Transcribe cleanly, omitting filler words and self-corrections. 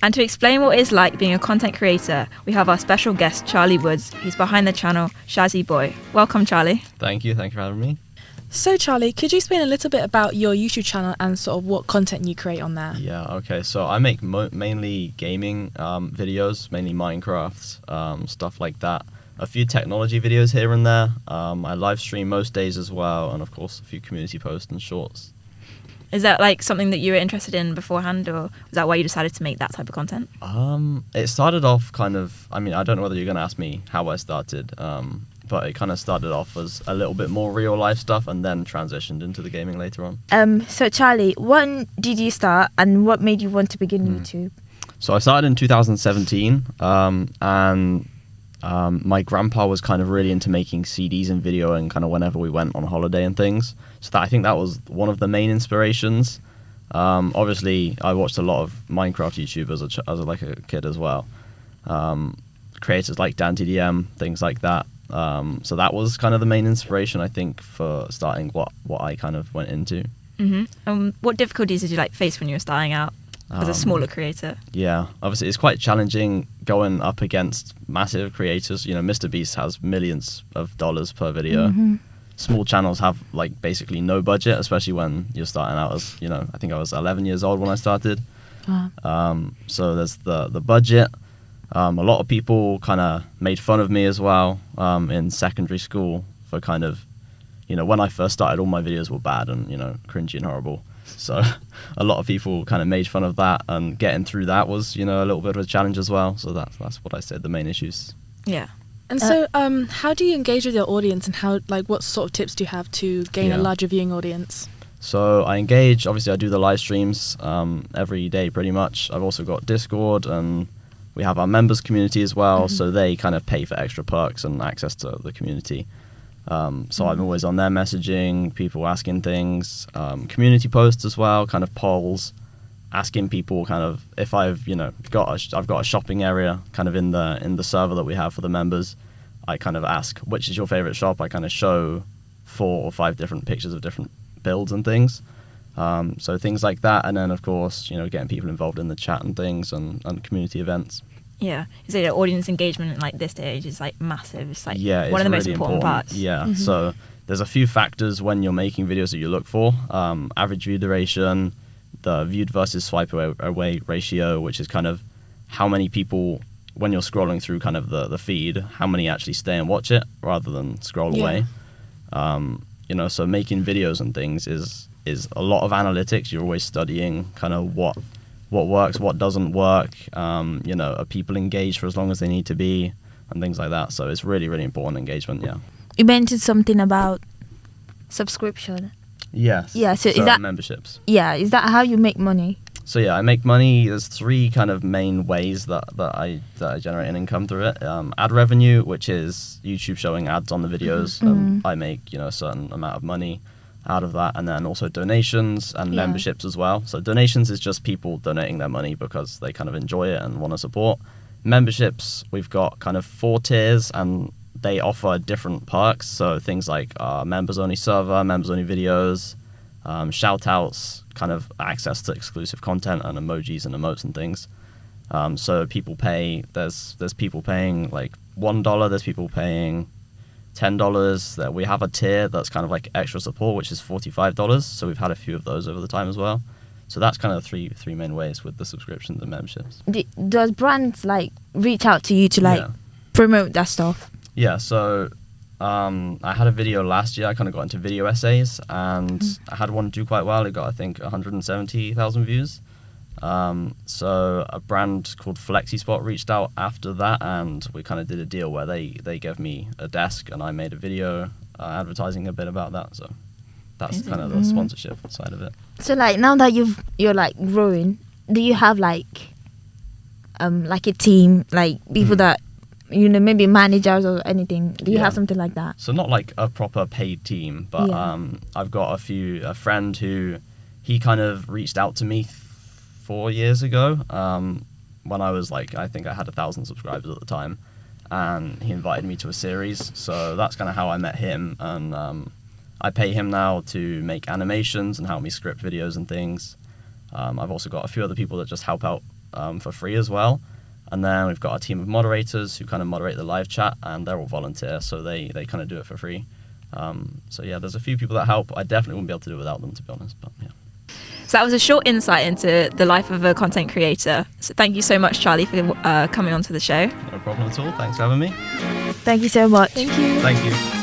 And to explain what it's like being a content creator, we have our special guest, Charlie Woods, who's behind the channel Shazzy Boy. Welcome, Charlie. Thank you for having me. So Charlie, could you explain a little bit about your YouTube channel and sort of what content you create on there? Yeah, okay, so I make mainly gaming videos, mainly Minecraft, stuff like that. A few technology videos here and there. I live stream most days as well, and of course a few community posts and shorts. Is that like something that you were interested in beforehand, or was that why you decided to make that type of content? It started off kind of, I don't know whether you're going to ask me how I started, but it kind of started off as a little bit more real life stuff and then transitioned into the gaming later on. So Charlie, when did you start and what made you want to begin YouTube? So I started in 2017, and my grandpa was kind of really into making CDs and videoing kind of whenever we went on holiday and things. So I think that was one of the main inspirations. Obviously, I watched a lot of Minecraft YouTube as a kid as well. Creators like DanTDM, things like that. So that was kind of the main inspiration, I think, for starting what I kind of went into. Mm-hmm. What difficulties did you face when you were starting out as a smaller creator? Yeah, obviously it's quite challenging going up against massive creators. You know, Mr. Beast has millions of dollars per video. Small channels have basically no budget, especially when you're starting out as, I think I was 11 years old when I started. So there's the budget. A lot of people kind of made fun of me as well in secondary school for kind of, when I first started, all my videos were bad and, cringy and horrible. So a lot of people kind of made fun of that, and getting through that was, a little bit of a challenge as well. So that's what I said, the main issues. Yeah. And so how do you engage with your audience, and what sort of tips do you have to gain a larger viewing audience? So I engage, obviously I do the live streams every day pretty much. I've also got Discord, and we have our members community as well, so they kind of pay for extra perks and access to the community. So I'm always on there messaging, people asking things, community posts as well, kind of polls, asking people kind of if I've got a shopping area kind of in the server that we have for the members. I kind of ask, which is your favorite shop? I kind of show 4 or 5 different pictures of different builds and things. So things like that, and then of course getting people involved in the chat and things, and community events. Yeah, you say that audience engagement this day is massive. It's one of the really most important parts. Yeah, so there's a few factors when you're making videos that you look for. Average view duration, the viewed versus swipe away ratio, which is kind of how many people, when you're scrolling through kind of the feed, how many actually stay and watch it rather than scroll away. So making videos and things is a lot of analytics. You're always studying kind of what works, what doesn't work, are people engaged for as long as they need to be, and things like that. So it's really, really important engagement, yeah. You mentioned something about subscription. Yes. Yeah, so is that memberships? Yeah, is that how you make money? So yeah, I make money. There's 3 kind of main ways that I generate an income through it. Ad revenue, which is YouTube showing ads on the videos, and I make a certain amount of money out of that, and then also donations and memberships as well. So donations is just people donating their money because they kind of enjoy it and want to support. Memberships, we've got kind of 4 tiers, and they offer different perks. So things like members only server, members only videos, shout outs, kind of access to exclusive content and emojis and emotes and things. So people pay, there's people paying $1, there's people paying $10. That we have a tier that's kind of extra support, which is $45. So we've had a few of those over the time as well. So that's kind of three main ways with the subscriptions and memberships. Does brands reach out to you to promote that stuff? Yeah. So I had a video last year. I kind of got into video essays, and I had one do quite well. It got, I think, 170,000 views. So a brand called FlexiSpot reached out after that, and we kind of did a deal where they gave me a desk, and I made a video advertising a bit about that. So that's kind of the sponsorship side of it. So now that you're growing, do you have a team, people that maybe managers or anything? Do you have something like that? So not a proper paid team, but I've got a friend who he kind of reached out to me 4 years ago, when I was I think I had 1,000 subscribers at the time, and he invited me to a series. So that's kind of how I met him, and I pay him now to make animations and help me script videos and things. I've also got a few other people that just help out for free as well. And then we've got our team of moderators who kind of moderate the live chat, and they're all volunteer, so they kind of do it for free. So yeah, there's a few people that help. I definitely wouldn't be able to do it without them, to be honest. But yeah. So that was a short insight into the life of a content creator. So thank you so much, Charlie, for coming onto the show. No problem at all. Thanks for having me. Thank you so much. Thank you. Thank you.